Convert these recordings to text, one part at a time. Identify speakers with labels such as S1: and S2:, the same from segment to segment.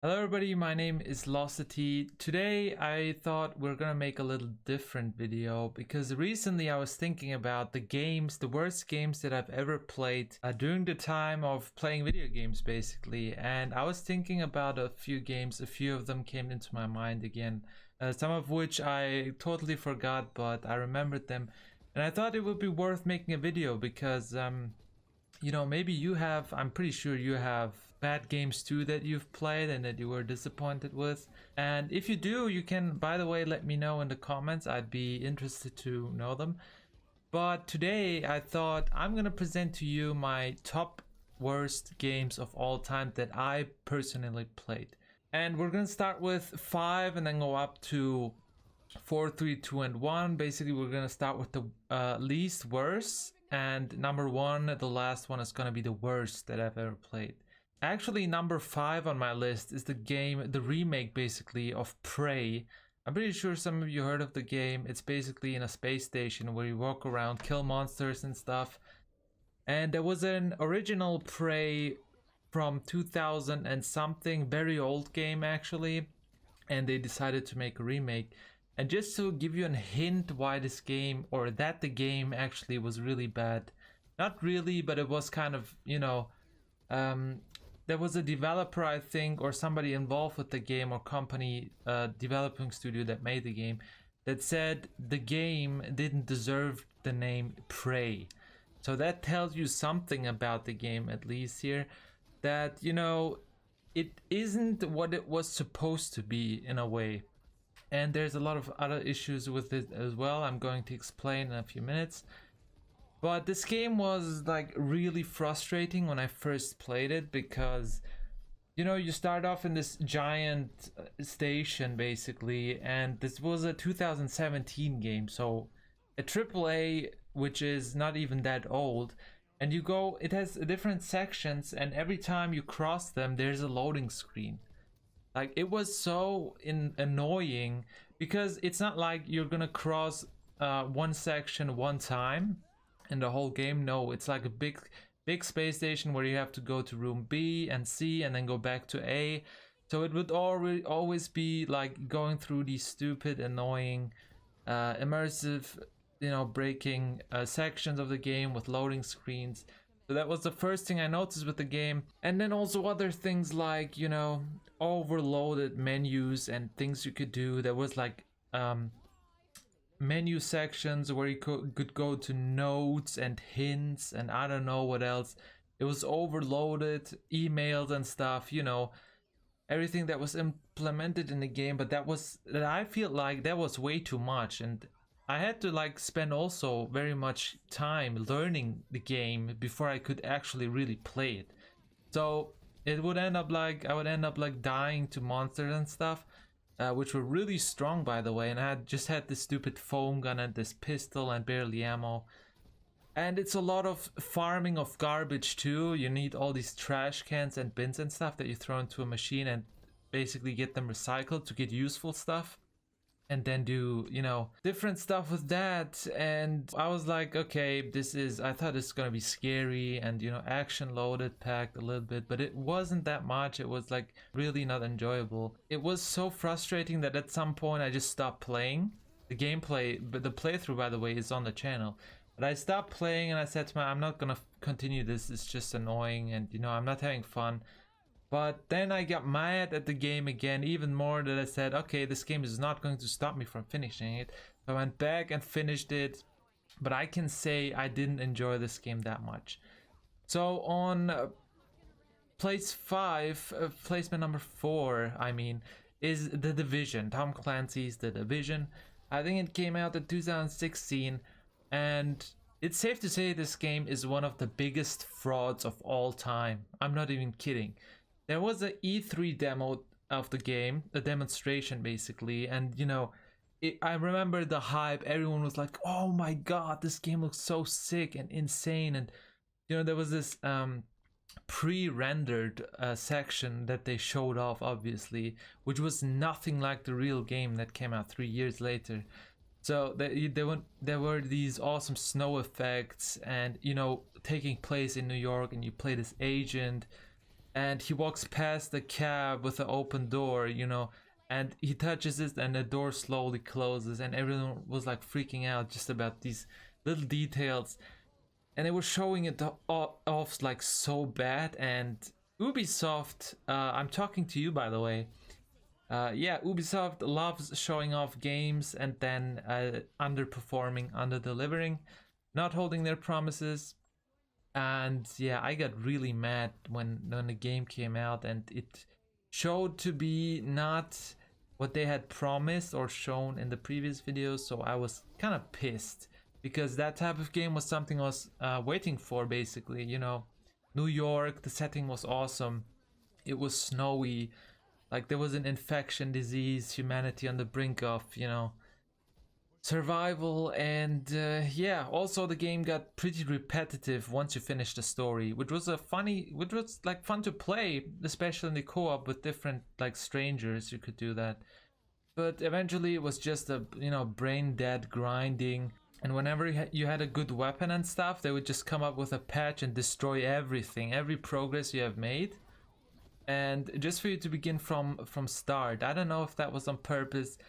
S1: Hello everybody, my name is Losity. Today I thought we're gonna make a little different video because recently I was thinking about the worst games that I've ever played during the time of playing video games basically. And I was thinking about a few games, a few of them came into my mind again. Some of which I totally forgot, but I remembered them. And I thought it would be worth making a video because maybe you have, I'm pretty sure you have bad games too that you've played and that you were disappointed with. And if you do, you can, by the way, let me know in the comments. I'd be interested to know them. But today I thought I'm gonna present to you my top worst games of all time that I personally played. And we're gonna start with 5 and then go up to 4, 3, 2, and 1. Basically, we're gonna start with the least worst, and number 1, the last one, is gonna be the worst that I've ever played. Actually, number 5 on my list is the remake basically of Prey. I'm pretty sure some of you heard of the game. It's basically in a space station where you walk around, kill monsters and stuff. And there was an original Prey from 2000 and something, very old game actually, and they decided to make a remake. And just to give you a hint why this game, or that the game actually was really bad. Not really, but it was kind of, there was a developer, I think, or somebody involved with the game or company, developing studio that made the game, that said the game didn't deserve the name Prey. So that tells you something about the game, at least here, that, it isn't what it was supposed to be in a way. And there's a lot of other issues with it as well. I'm going to explain in a few minutes. But this game was like really frustrating when I first played it because, you start off in this giant station basically, and this was a 2017 game, so a AAA, which is not even that old. And you go, it has different sections, and every time you cross them, there's a loading screen. Like, it was so annoying because it's not like you're gonna cross one section one time in the whole game. No, it's like a big space station where you have to go to room B and C and then go back to A. So it would always be like going through these stupid, annoying, immersive, breaking sections of the game with loading screens. So that was the first thing I noticed with the game. And then also other things like, overloaded menus and things you could do. There was like menu sections where you could go to notes and hints and I don't know what else. It was overloaded, emails and stuff, everything that was implemented in the game. But I feel like that was way too much, and I had to like spend also very much time learning the game before I could actually really play it. So it would end up like I would end up like dying to monsters and stuff, which were really strong, by the way. And I just had this stupid foam gun and this pistol and barely ammo. And it's a lot of farming of garbage too. You need all these trash cans and bins and stuff that you throw into a machine and basically get them recycled to get useful stuff. And then do, different stuff with that. And I was like, okay, I thought this was gonna be scary and, action loaded, packed a little bit, but it wasn't that much. It was like really not enjoyable. It was so frustrating that at some point I just stopped playing. The gameplay, but the playthrough, by the way, is on the channel. But I stopped playing and I said to I'm not gonna continue this. It's just annoying and, I'm not having fun. But then I got mad at the game again, even more, that I said, okay, this game is not going to stop me from finishing it. So I went back and finished it, but I can say I didn't enjoy this game that much. So on placement number 4, is The Division, Tom Clancy's The Division. I think it came out in 2016, and it's safe to say this game is one of the biggest frauds of all time. I'm not even kidding. There was an E3 demo of the game, a demonstration basically, and I remember the hype. Everyone was like, oh my god, this game looks so sick and insane. And there was this pre-rendered section that they showed off, obviously, which was nothing like the real game that came out 3 years later. So there were these awesome snow effects and taking place in New York, and you play this agent. and he walks past the cab with the open door, you know, and he touches it and the door slowly closes, and everyone was like freaking out just about these little details, and they were showing it off like so bad. And Ubisoft, I'm talking to you by the way, yeah, Ubisoft loves showing off games and then underperforming, under-delivering, not holding their promises. And yeah, I got really mad when the game came out and it showed to be not what they had promised or shown in the previous videos. So I was kind of pissed, because that type of game was something I was waiting for, basically. You know, New York, the setting was awesome. It was snowy, like there was an infection disease, humanity on the brink of, you know, survival. And yeah, also the game got pretty repetitive once you finish the story, which was like fun to play, especially in the co-op with different like strangers. You could do that, but eventually it was just a, you know, brain dead grinding. And whenever you had a good weapon and stuff, they would just come up with a patch and destroy everything, every progress you have made, and just for you to begin from start. I don't know if that was on purpose,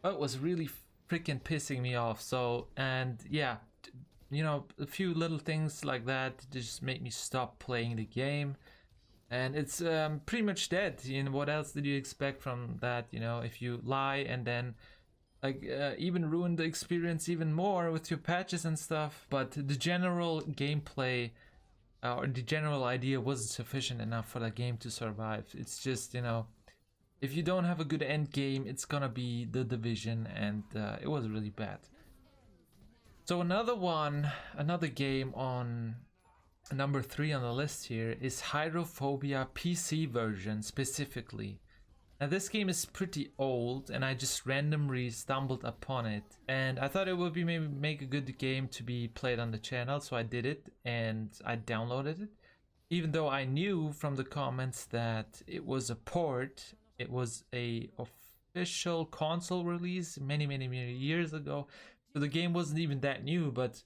S1: but it was really freaking pissing me off. So, and yeah, you know, a few little things like that just made me stop playing the game, and it's pretty much dead. You know, what else did you expect from that? You know, if you lie and then like even ruin the experience even more with your patches and stuff. But the general gameplay or the general idea wasn't sufficient enough for the game to survive. It's just, you know, if you don't have a good end game, it's gonna be The Division, and it was really bad. So another game on number 3 on the list here is Hydrophobia PC version specifically. Now this game is pretty old, and I just randomly stumbled upon it, and I thought it would be maybe make a good game to be played on the channel, so I did it and I downloaded it. Even though I knew from the comments that it was a port, it was a official console release many years ago, so the game wasn't even that new. But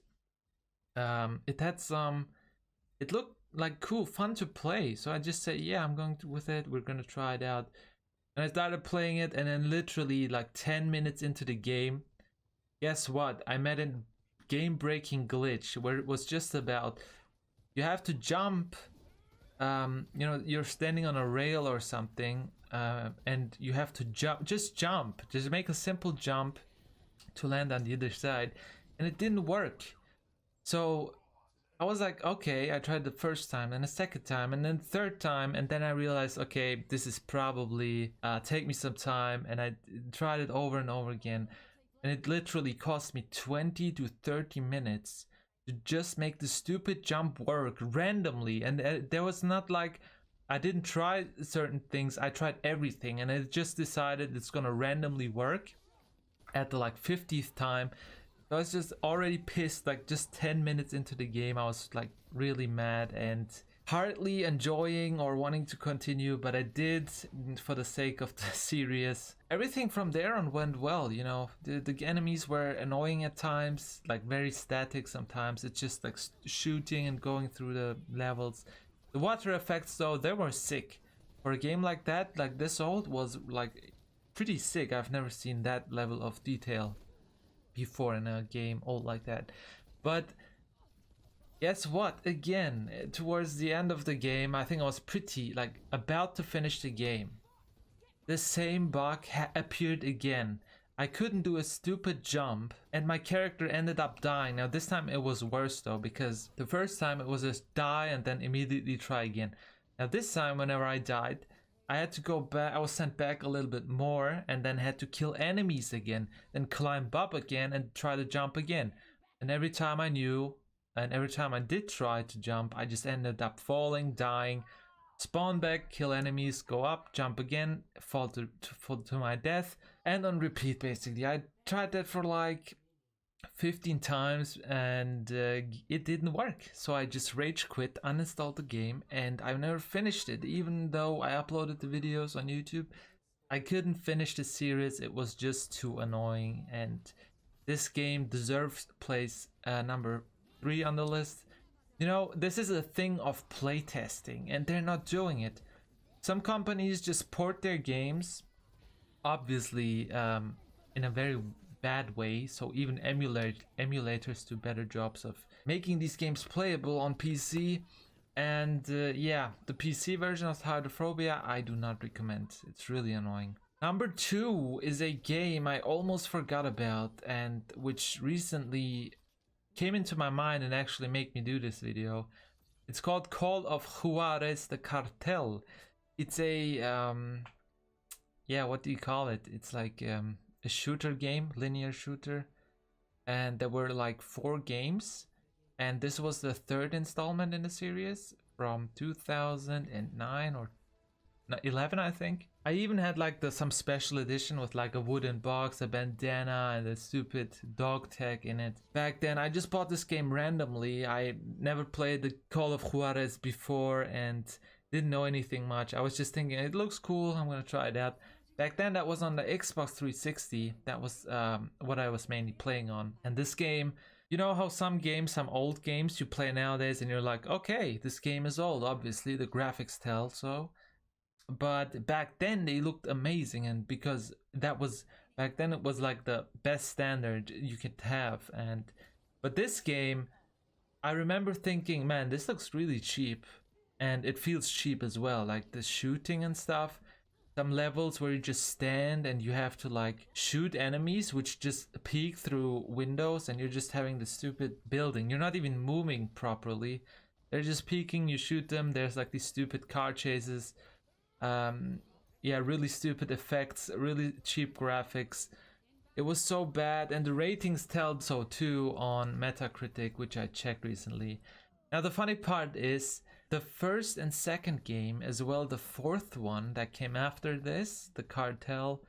S1: it had some, it looked like cool, fun to play, so I just said, yeah, I'm going with it, we're gonna try it out. And I started playing it, and then literally like 10 minutes into the game, guess what? I met a game-breaking glitch where it was just about, you have to jump, you know, you're standing on a rail or something, and you have to jump, just make a simple jump to land on the other side, and it didn't work. So I was like, okay, I tried the first time and the second time and then third time, and then I realized, okay, this is probably take me some time, and I tried it over and over again, and it literally cost me 20 to 30 minutes to just make the stupid jump work randomly. And there was not like, I didn't try certain things, I tried everything, and it just decided it's gonna randomly work at the like 50th time. I was just already pissed, like just 10 minutes into the game. I was like really mad and hardly enjoying or wanting to continue, but I did for the sake of the series. Everything from there on went well, you know. The enemies were annoying at times, like very static sometimes. It's just like shooting and going through the levels. The water effects though, they were sick. For a game like that, like this old, was like pretty sick. I've never seen that level of detail before in a game old like that. But guess what? Again, towards the end of the game, I think I was pretty like about to finish the game, the same bug appeared again. I couldn't do a stupid jump, and my character ended up dying. Now this time it was worse though, because the first time it was just die and then immediately try again. Now this time, whenever I died, I had to go back, I was sent back a little bit more, and then had to kill enemies again, then climb up again and try to jump again. And every time I knew, and every time I did try to jump, I just ended up falling, dying, spawn back, kill enemies, go up, jump again, fall to my death, and on repeat basically. I tried that for like 15 times, and it didn't work. So I just rage quit, uninstalled the game, and I've never finished it. Even though I uploaded the videos on YouTube, I couldn't finish the series. It was just too annoying, and this game deserves place number 3 on the list. You know, this is a thing of playtesting, and they're not doing it. Some companies just port their games, obviously, in a very bad way. So even emulators do better jobs of making these games playable on PC. And yeah, the PC version of Hydrophobia I do not recommend. It's really annoying. Number 2 is a game I almost forgot about, and which recently came into my mind and actually made me do this video. It's called Call of Juarez the Cartel. It's a yeah, what do you call it? It's like a shooter game, linear shooter, and there were like 4 games, and this was the 3rd installment in the series from 2009 or 11, I think. I even had like some special edition with like a wooden box, a bandana, and a stupid dog tag in it. Back then, I just bought this game randomly. I never played the Call of Juarez before and didn't know anything much. I was just thinking, it looks cool, I'm gonna try it out. Back then, that was on the Xbox 360. That was what I was mainly playing on. And this game, you know how some games, some old games you play nowadays and you're like, okay, this game is old, obviously, the graphics tell so. But back then they looked amazing, and because that was back then, it was like the best standard you could have. And but this game, I remember thinking, man, this looks really cheap, and it feels cheap as well, like the shooting and stuff. Some levels where you just stand and you have to like shoot enemies which just peek through windows, and you're just having the stupid building, you're not even moving properly, they're just peeking, you shoot them. There's like these stupid car chases. Yeah, really stupid effects, really cheap graphics. It was so bad, and the ratings tell so too on Metacritic, which I checked recently. Now the funny part is the 1st and 2nd game, as well the 4th one that came after this, the Cartel,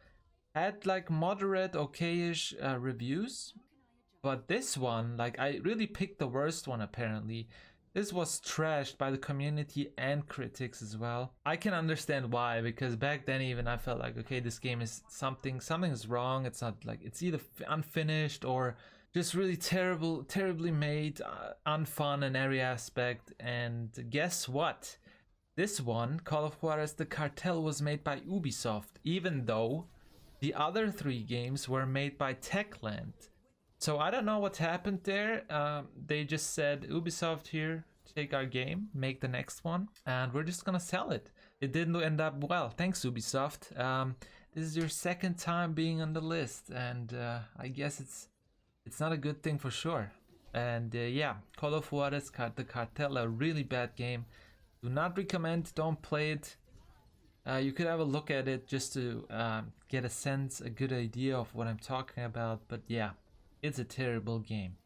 S1: had like moderate, okay-ish reviews. But this one, like, I really picked the worst one apparently. This was trashed by the community and critics as well. I can understand why, because back then even I felt like, okay, this game is something is wrong. It's not like, it's either unfinished or just really terribly made, unfun in every aspect. And guess what? This one, Call of Juarez the Cartel, was made by Ubisoft, even though the other 3 games were made by Techland. So I don't know what happened there. They just said, Ubisoft, here, take our game, make the next one, and we're just gonna sell it. It didn't end up well. Thanks, Ubisoft. This is your 2nd time being on the list, and I guess it's not a good thing for sure. And yeah, Call of Juarez the Cartel, a really bad game. Do not recommend, don't play it. You could have a look at it just to get a sense, a good idea of what I'm talking about, but yeah. It's a terrible game.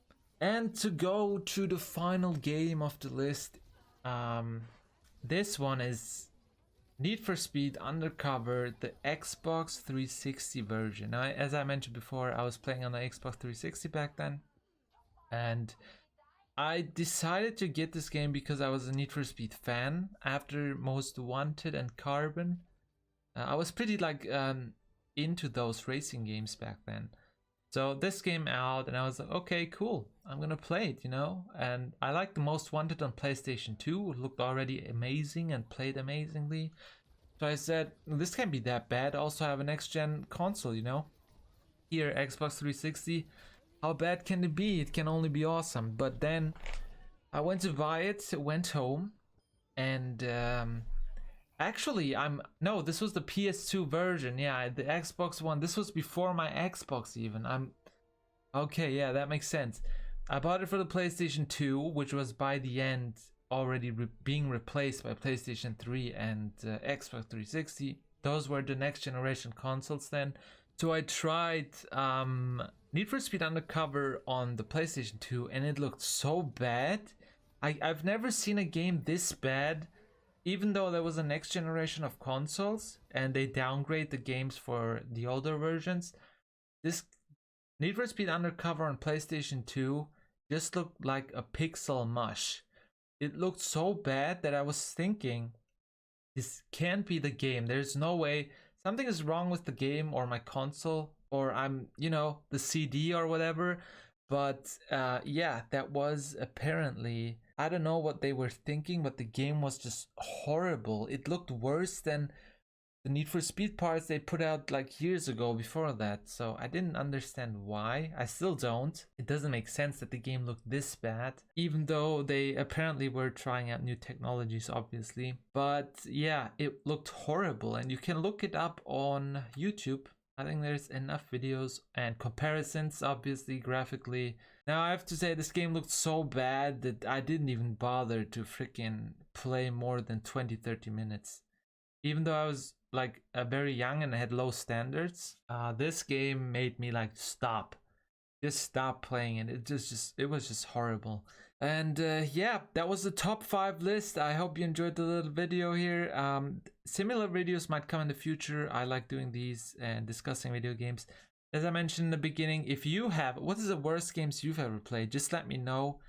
S1: And to go to the final game of the list, this one is Need for Speed Undercover, the Xbox 360 version. Now, as I mentioned before, I was playing on the Xbox 360 back then, and I decided to get this game because I was a Need for Speed fan. After Most Wanted and Carbon, I was pretty like into those racing games back then. So this came out and I was like, okay, cool, I'm gonna play it, you know. And I liked the Most Wanted on PlayStation 2. It looked already amazing and played amazingly. So I said, this can't be that bad. Also have a next gen console, you know. Here, Xbox 360. How bad can it be? It can only be awesome. But then I went to buy it, went home, and actually, no, this was the PS2 version. Yeah, the Xbox One. This was before my Xbox even. Okay, yeah, that makes sense. I bought it for the PlayStation 2, which was by the end already being replaced by PlayStation 3 and Xbox 360. Those were the next generation consoles then. So I tried Need for Speed Undercover on the PlayStation 2, and it looked so bad. I've never seen a game this bad. Even though there was a next generation of consoles and they downgrade the games for the older versions, this Need for Speed Undercover on PlayStation 2 just looked like a pixel mush. It looked so bad that I was thinking, this can't be the game. There's no way. Something is wrong with the game or my console, or I'm, you know, the CD or whatever. But yeah, that was apparently, I don't know what they were thinking, but the game was just horrible. It looked worse than the Need for Speed parts they put out like years ago before that. So I didn't understand why. I still don't. It doesn't make sense that the game looked this bad, even though they apparently were trying out new technologies, obviously. But yeah, it looked horrible, and you can look it up on YouTube. I think there's enough videos and comparisons, obviously, graphically. Now, I have to say, this game looked so bad that I didn't even bother to freaking play more than 20-30 minutes. Even though I was like very young and I had low standards, this game made me like just stop playing it. It was just horrible. And yeah, that was the top 5 list. I hope you enjoyed the little video here. Similar videos might come in the future. I like doing these and discussing video games. As I mentioned in the beginning, if you have, what is the worst games you've ever played? Just let me know.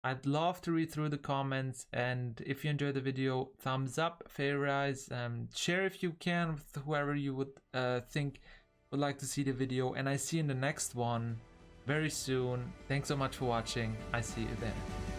S1: I'd love to read through the comments, and if you enjoyed the video, thumbs up, favorize, share if you can with whoever you would think would like to see the video, and I see you in the next one very soon. Thanks so much for watching. I see you there.